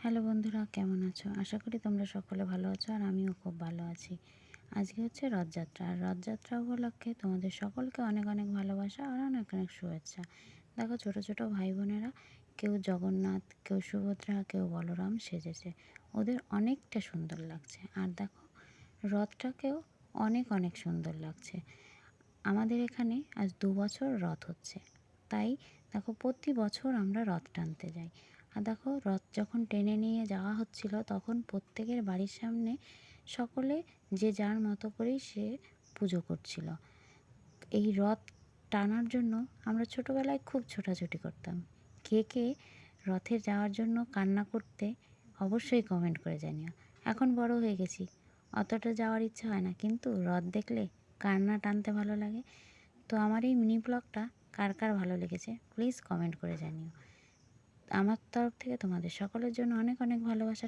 Hello বন্ধুরা, কেমন আছো? আশা করি তোমরা সকলে ভালো আছো আর আমিও খুব ভালো আছি। আজকে হচ্ছে রথযাত্রা। আর রথযাত্রা উপলক্ষে তোমাদের সকলকে অনেক অনেক ভালোবাসা আর অনেক অনেক শুভেচ্ছা। দেখো, ছোট ছোট ভাই বোনেরা কেউ জগন্নাথ, কেউ সুভদ্রা, কেউ বলরাম সেজেছে। ওদের অনেকটা সুন্দর লাগছে। আর দেখো, রথটাকেও অনেক অনেক সুন্দর লাগছে। আমাদের এখানে আজ ২ বছর রথ হচ্ছে। তাই দেখো, প্রতি বছর আমরা রথ টানতে যাই। আর দেখো, রথ যখন টেনে নিয়ে যাওয়া হচ্ছিল তখন প্রত্যেকের বাড়ির সামনে সকলে যে যার মতো করেই সে পুজো করছিল। এই রথ টানার জন্য আমরা ছোটোবেলায় খুব ছোটাছুটি করতাম। কে কে রথে যাওয়ার জন্য কান্না করতে অবশ্যই কমেন্ট করে জানিও। এখন বড় হয়ে গেছি, অতটা যাওয়ার ইচ্ছা হয় না, কিন্তু রথ দেখলে কান্না টানতে ভালো লাগে। তো আমার এই মিনি ব্লগটা কার কার ভালো লেগেছে প্লিজ কমেন্ট করে জানিও। আমার তরফ থেকে তোমাদের সকলের জন্য অনেক অনেক ভালোবাসা।